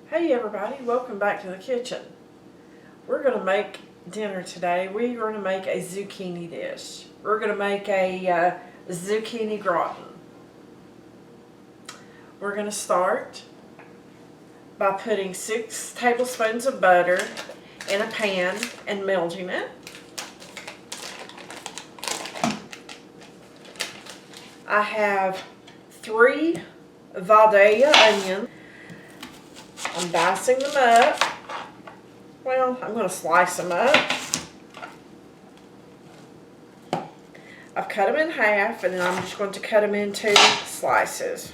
Hey everybody, welcome back to the kitchen. We're going to make dinner today. We're going to make a zucchini dish. We're going to make a zucchini gratin. We're going to start by putting 6 tablespoons of butter in a pan and melting it. I have 3 Vidalia onions. I'm dicing them up. Well, I'm going to slice them up. I've cut them in half, and then I'm just going to cut them into slices.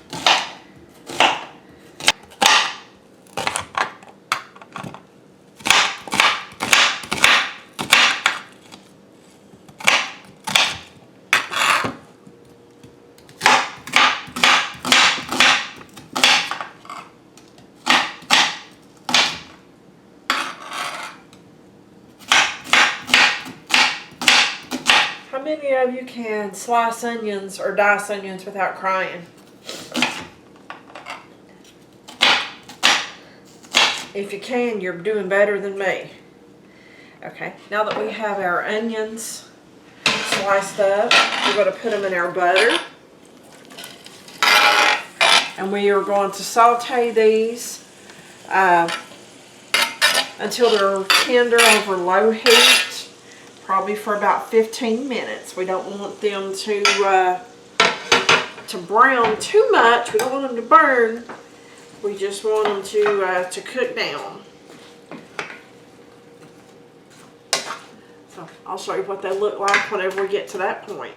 How many of you can slice onions or dice onions without crying? If you can, you're doing better than me. Okay, now that we have our onions sliced up, we're going to put them in our butter. And we are going to saute these until they're tender over low heat. Probably for about 15 minutes. We don't want them to brown too much. We don't want them to burn. We just want them to cook down. So I'll show you what they look like whenever we get to that point.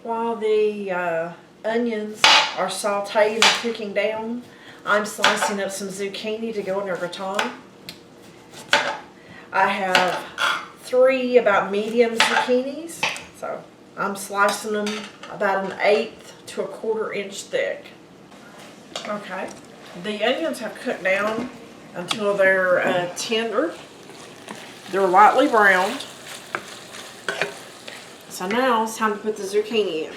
While the onions are sauteing and cooking down, I'm slicing up some zucchini to go in our gratin. I have 3 about medium zucchinis, so I'm slicing them about 1/8 to 1/4 inch thick. Okay, the onions have cooked down until they're tender. They're lightly browned. So now it's time to put the zucchini in.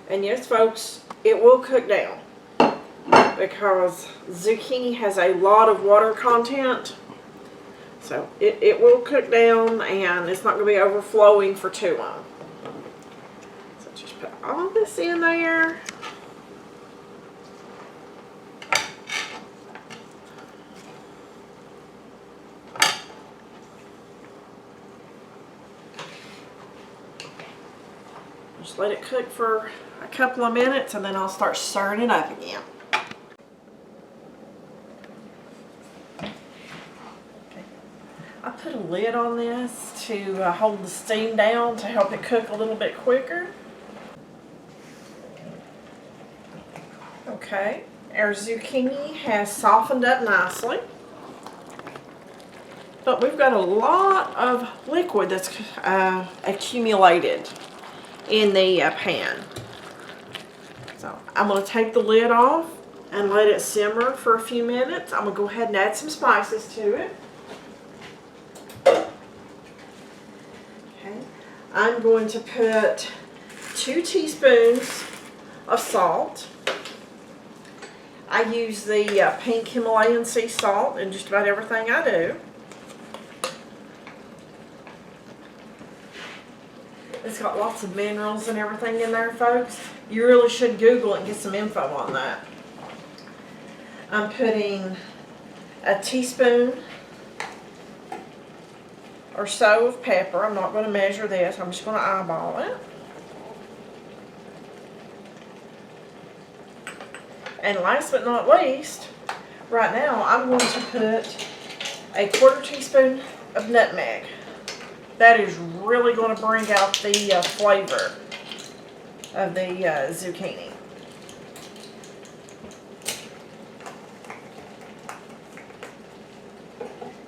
And yes, folks, it will cook down because zucchini has a lot of water content. So it will cook down and it's not going to be overflowing for too long. So just put all this in there. Just let it cook for a couple of minutes and then I'll start stirring it up again. Okay. I put a lid on this to hold the steam down to help it cook a little bit quicker. Okay, our zucchini has softened up nicely. But we've got a lot of liquid that's accumulated in the pan. So I'm going to take the lid off and let it simmer for a few minutes. I'm going to go ahead and add some spices to it. Okay. I'm going to put 2 teaspoons of salt. I use the pink Himalayan sea salt in just about everything I do. It's got lots of minerals and everything in there, folks. You really should Google it and get some info on that. I'm putting a teaspoon or so of pepper. I'm not going to measure this. I'm just going to eyeball it. And last but not least, right now I'm going to put a 1/4 teaspoon of nutmeg. That is really going to bring out the flavor of the zucchini.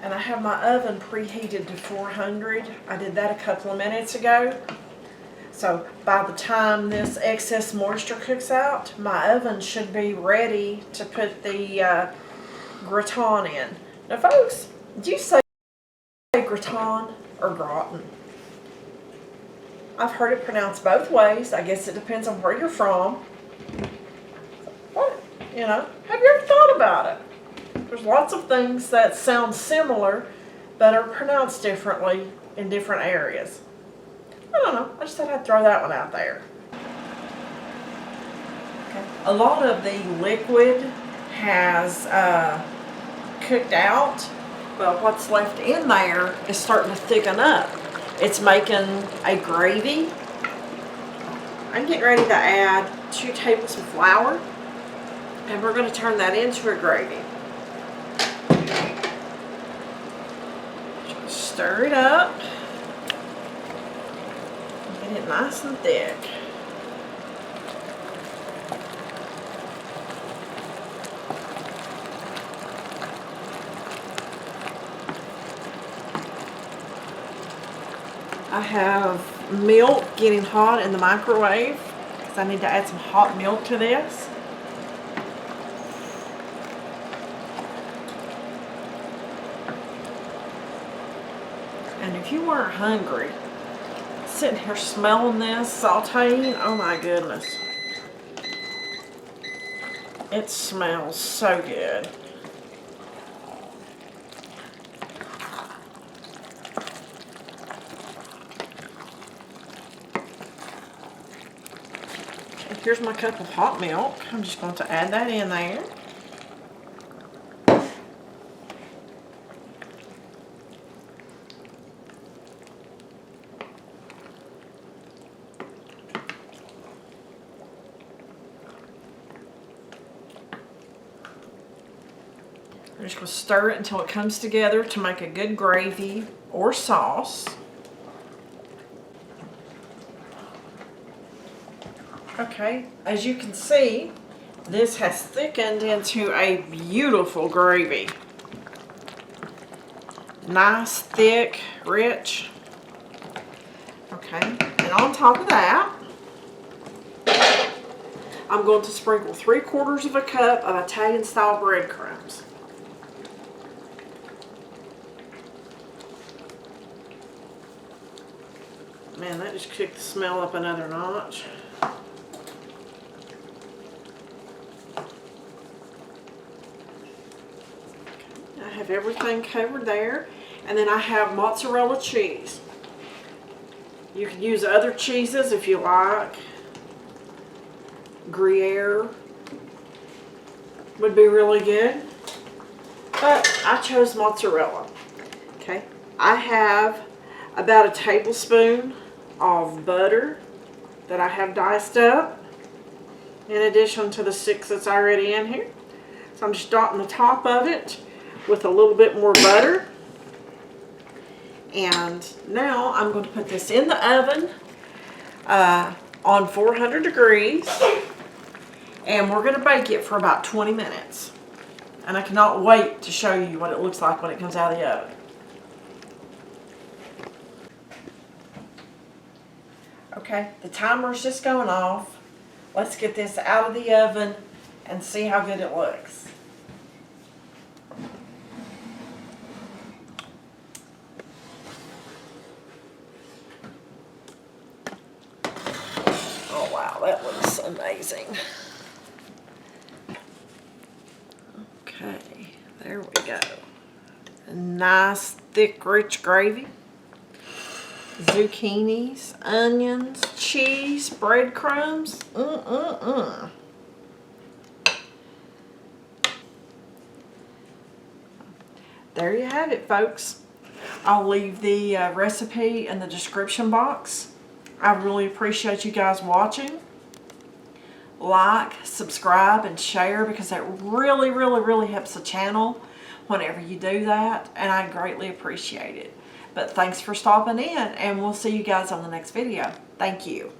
And I have my oven preheated to 400. I did that a couple of minutes ago. So by the time this excess moisture cooks out, my oven should be ready to put the gratin in. Now folks, do you say gratin or gratin? I've heard it pronounced both ways. I guess it depends on where you're from. What, you know, have you ever thought about it? There's lots of things that sound similar but are pronounced differently in different areas. I don't know. I just thought I'd throw that one out there. Okay. A lot of the liquid has cooked out, but what's left in there is starting to thicken up. It's making a gravy. I'm getting ready to add 2 tablespoons of flour, and we're going to turn that into a gravy. Just stir it up. Get it nice and thick. I have milk getting hot in the microwave because I need to add some hot milk to this. And if you weren't hungry, sitting here smelling this, sauteing, oh my goodness. It smells so good. Here's my cup of hot milk. I'm just going to add that in there. I'm just going to stir it until it comes together to make a good gravy or sauce. Okay, as you can see, this has thickened into a beautiful gravy. Nice, thick, rich. Okay, and on top of that, I'm going to sprinkle 3/4 of a cup of Italian-style breadcrumbs. Man, that just kicked the smell up another notch. I have everything covered there, and then I have mozzarella cheese. You can use other cheeses if you like. Gruyere would be really good, but I chose mozzarella. Okay, I have about a tablespoon of butter that I have diced up, in addition to the 6 that's already in here. So I'm just dotting the top of it with a little bit more butter. And now I'm going to put this in the oven on 400 degrees, and we're going to bake it for about 20 minutes. And I cannot wait to show you what it looks like when it comes out of the oven. Okay, the timer's just going off. Let's get this out of the oven and see how good it looks. Oh wow, that looks amazing. Okay, there we go. A nice, thick, rich gravy. Zucchinis, onions, cheese, breadcrumbs. There you have it, folks. I'll leave the recipe in the description box. I really appreciate you guys watching. Like, subscribe, and share, because that really, really, really helps the channel whenever you do that, and I greatly appreciate it. But thanks for stopping in, and we'll see you guys on the next video. Thank you.